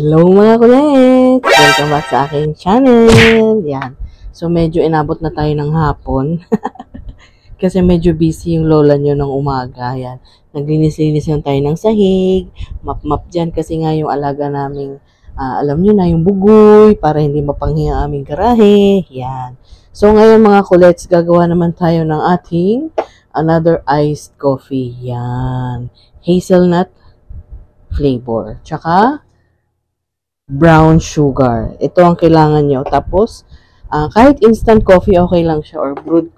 Hello mga kulets! Welcome back sa aking channel. Yan. So medyo inabot na tayo ng hapon. Kasi medyo busy yung lola nyo ng umaga. Yan. Naglinis-linis lang tayo ng sahig. Map-map dyan kasi nga yung alaga naming alam nyo na yung bugoy para hindi mapanghi ang aming garahe. Yan. So ngayon mga kulets, gagawa naman tayo ng ating another iced coffee. Yan. Hazelnut flavor. Tsaka brown sugar. Ito ang kailangan nyo. Tapos, kahit instant coffee, okay lang siya. Or brewed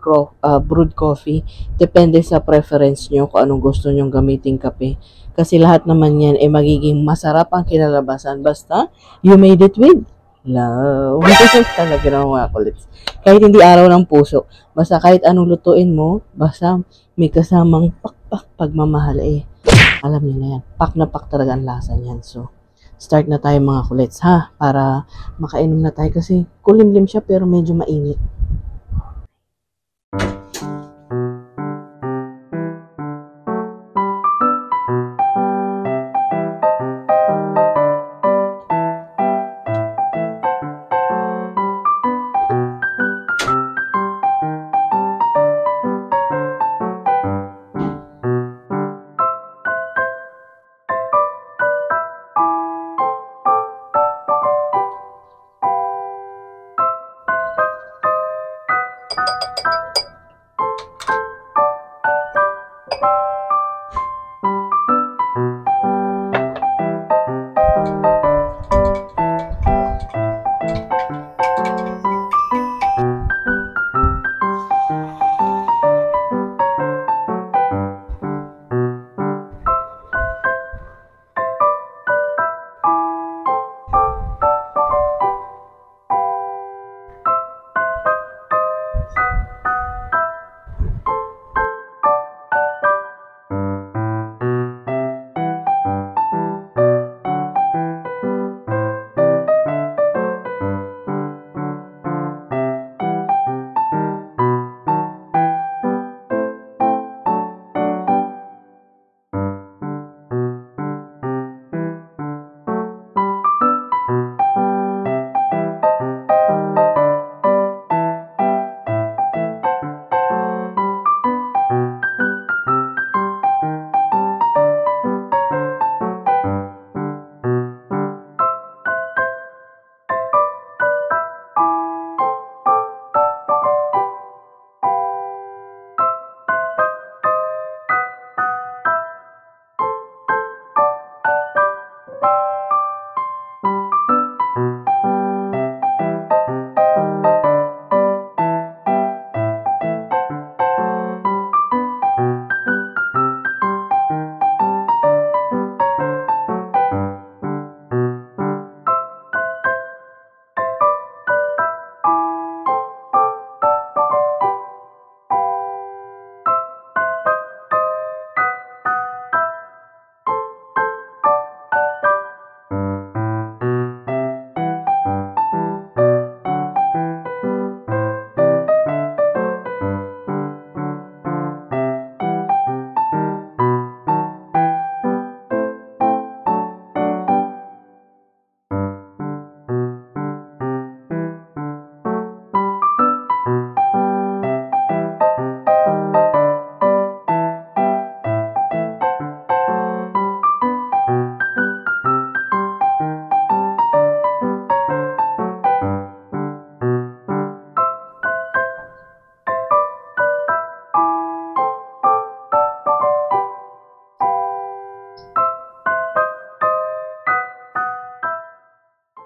coffee. Depende sa preference nyo kung anong gusto nyong gamitin kape. Kasi lahat naman yan ay magiging masarap ang kinalabasan. Basta, you made it with love. Talaga naman mga kulits. Kahit hindi araw ng puso. Basta kahit anong lutuin mo, basta may kasamang pak pagmamahal eh. Alam niyo na yan. Pak na pak talaga ang lasa niyan. So, start na tayo mga kulets ha, para makainom na tayo kasi kulimlim siya pero medyo mainit.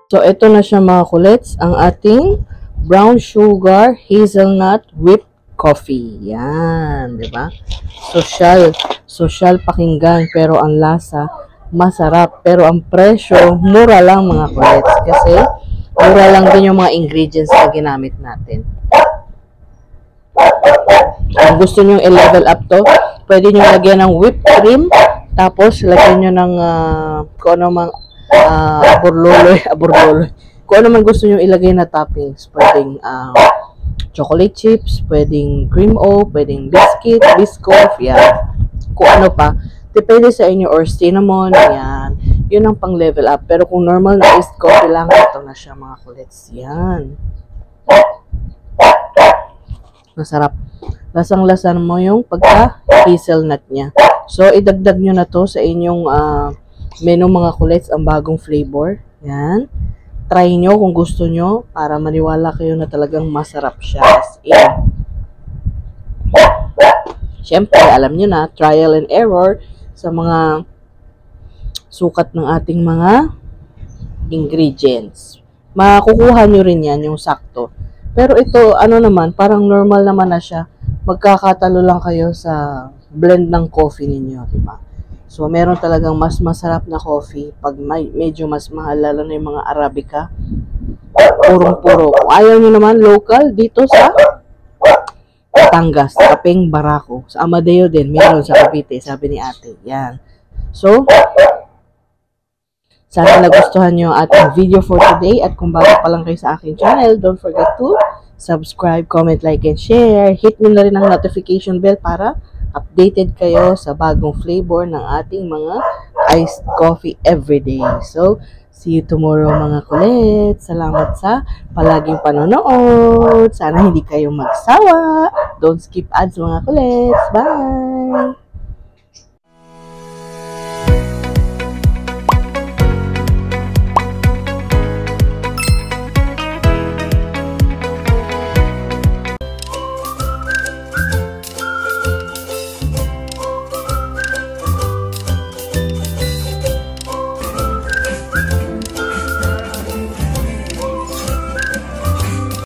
So, ito na siya mga kulets, ang ating brown sugar hazelnut whipped coffee. Yan, di ba? Social pakinggan, pero ang lasa masarap. Pero ang presyo, mura lang mga kulets. Kasi, mura lang din yung mga ingredients na ginamit natin. Kung gusto nyo i-level up to, pwede nyo lagyan ng whipped cream, tapos lagyan nyo ng kung ano mang aburloloy. Kung ano man gusto nyo ilagay na toppings, pwedeng chocolate chips, pwedeng cream o, pwedeng biscuit, biscoff, yan. Kung ano pa, depende sa inyo, or cinnamon, yan. yun ang pang level up. Pero kung normal na iced coffee lang, ito na siya mga kulets. Yan. Masarap. Lasang-lasan mo yung pagka-hazelnut niya. So, idagdag nyo na to sa inyong menu mga kulets, ang bagong flavor. Yan. Try nyo kung gusto nyo para maniwala kayo na talagang masarap siya. As in. Siyempre, alam nyo na, trial and error sa mga sukat ng ating mga ingredients. Makukuha nyo rin yan, yung sakto. Pero ito, ano naman, parang normal naman na siya. Magkakatalo lang kayo sa blend ng coffee ninyo, diba? So, meron talagang mas masarap na coffee pag medyo mas mahal, lalo na yung mga Arabica. Purong-puro. Kung ayaw nyo naman, local, dito sa Batangas, Kapeng Barako. Sa Amadeo din, meron sa Cavite, sabi ni ate. Yan. So, sana nagustuhan nyo ang ating video for today. At kung bago pa lang kayo sa aking channel, don't forget to subscribe, comment, like, and share. Hit nyo na rin ang notification bell para updated kayo sa bagong flavor ng ating mga iced coffee everyday. So, see you tomorrow mga kulit. Salamat sa palaging panonood. Sana hindi kayo magsawa. Don't skip ads mga kulit. Bye!